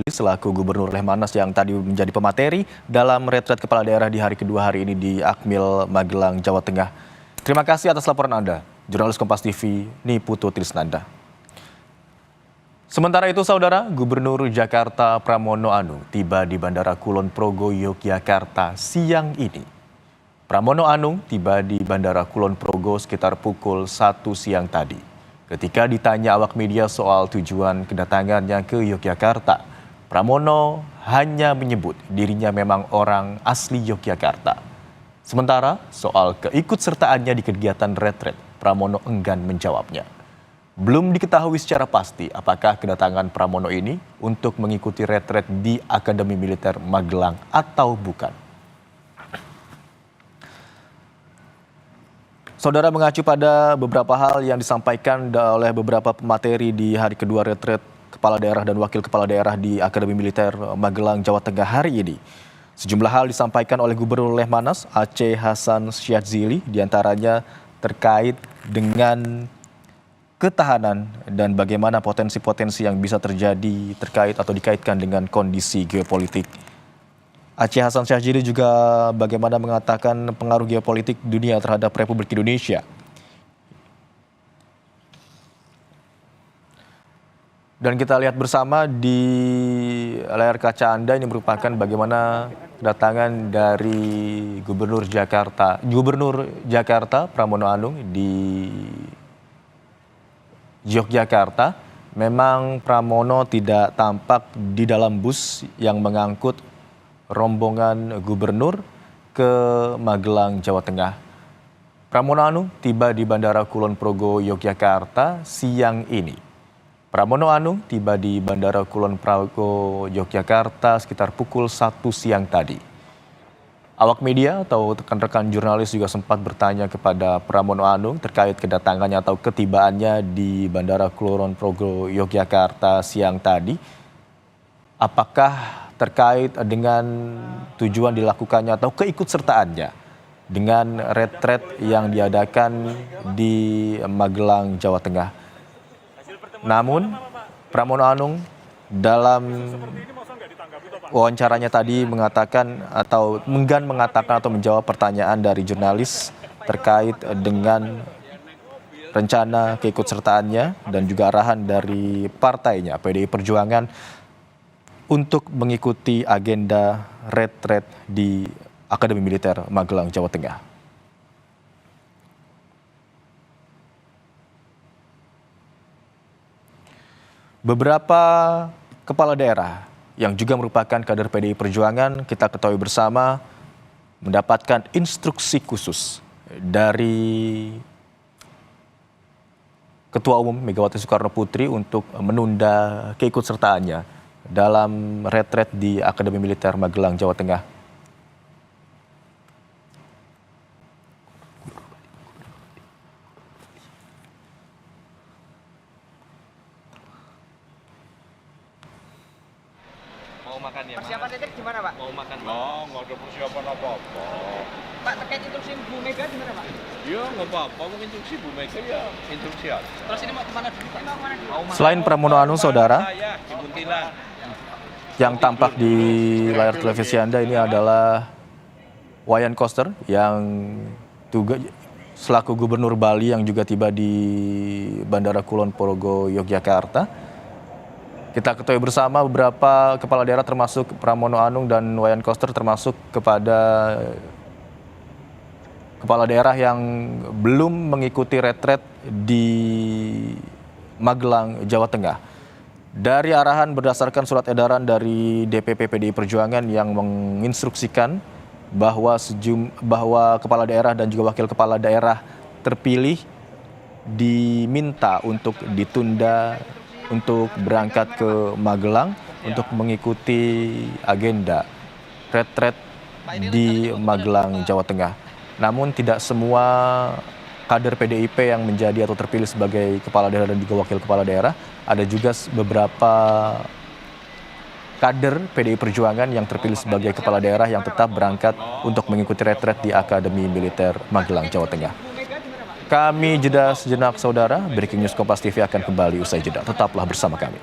selaku Gubernur Lemhanas yang tadi menjadi pemateri dalam retret kepala daerah di hari kedua hari ini di Akmil, Magelang, Jawa Tengah. Terima kasih atas laporan Anda, jurnalis Kompas TV Niputu Trisnanda. Sementara itu, Saudara, Gubernur Jakarta Pramono Anung tiba di Bandara Kulon Progo, Yogyakarta siang ini. Pramono Anung tiba di Bandara Kulon Progo sekitar pukul 1 siang tadi. Ketika ditanya awak media soal tujuan kedatangannya ke Yogyakarta, Pramono hanya menyebut dirinya memang orang asli Yogyakarta. Sementara soal keikutsertaannya di kegiatan retret, Pramono enggan menjawabnya. Belum diketahui secara pasti apakah kedatangan Pramono ini untuk mengikuti retret di Akademi Militer Magelang atau bukan. Saudara, mengacu pada beberapa hal yang disampaikan oleh beberapa pemateri di hari kedua retret kepala daerah dan wakil kepala daerah di Akademi Militer Magelang, Jawa Tengah hari ini. Sejumlah hal disampaikan oleh Gubernur Lemhanas Aceh Hasan Syadzili, diantaranya terkait dengan ketahanan dan bagaimana potensi-potensi yang bisa terjadi terkait atau dikaitkan dengan kondisi geopolitik. Aceh Hasan Syadzili juga bagaimana mengatakan pengaruh geopolitik dunia terhadap Republik Indonesia. Dan kita lihat bersama di layar kaca Anda, ini merupakan bagaimana kedatangan dari Gubernur Jakarta Pramono Anung di Yogyakarta. Memang Pramono tidak tampak di dalam bus yang mengangkut rombongan gubernur ke Magelang, Jawa Tengah. Pramono Anung tiba di Bandara Kulon Progo, Yogyakarta siang ini. Pramono Anung tiba di Bandara Kulon Progo, Yogyakarta sekitar pukul 1 siang tadi. Awak media atau rekan-rekan jurnalis juga sempat bertanya kepada Pramono Anung terkait kedatangannya atau ketibaannya di Bandara Kulon Progo, Yogyakarta siang tadi. Apakah terkait dengan tujuan dilakukannya atau keikutsertaannya dengan retret yang diadakan di Magelang, Jawa Tengah. Namun, Pramono Anung dalam wawancaranya tadi mengatakan atau enggan mengatakan atau menjawab pertanyaan dari jurnalis terkait dengan rencana keikutsertaannya dan juga arahan dari partainya PDI Perjuangan untuk mengikuti agenda retret di Akademi Militer Magelang, Jawa Tengah. Beberapa kepala daerah yang juga merupakan kader PDI Perjuangan, kita ketahui bersama, mendapatkan instruksi khusus dari Ketua Umum Megawati Soekarno Putri untuk menunda keikutsertaannya dalam retret di Akademi Militer Magelang, Jawa Tengah. Mau makan ya? Persiapan retret gimana, Pak? Mau makan? Oh, nggak ada persiapan apa-apa. Pak, terkait instruksi Bu Mega gimana, Pak? Ya, nggak apa-apa. Mau instruksi Bu Mega ya instruksi aja. Terus ini mau kemana dulu, Pak? Mau kemana dulu? Selain Pramono Anung, Saudara, Saya di Buntilan. yang tampak di layar televisi Anda ini adalah Wayan Koster yang juga selaku Gubernur Bali yang juga tiba di Bandara Kulon Progo, Yogyakarta. Kita ketahui bersama beberapa kepala daerah termasuk Pramono Anung dan Wayan Koster termasuk kepada kepala daerah yang belum mengikuti retret di Magelang, Jawa Tengah. Dari arahan berdasarkan surat edaran dari DPP PDI Perjuangan yang menginstruksikan bahwa kepala daerah dan juga wakil kepala daerah terpilih diminta untuk ditunda untuk berangkat ke Magelang untuk mengikuti agenda retret di Magelang, Jawa Tengah. Namun tidak semua kader PDIP yang menjadi atau terpilih sebagai kepala daerah dan juga wakil kepala daerah, ada juga beberapa kader PDI Perjuangan yang terpilih sebagai kepala daerah yang tetap berangkat untuk mengikuti retret di Akademi Militer Magelang, Jawa Tengah. Kami jeda sejenak, Saudara. Breaking News Kompas TV akan kembali usai jeda. Tetaplah bersama kami.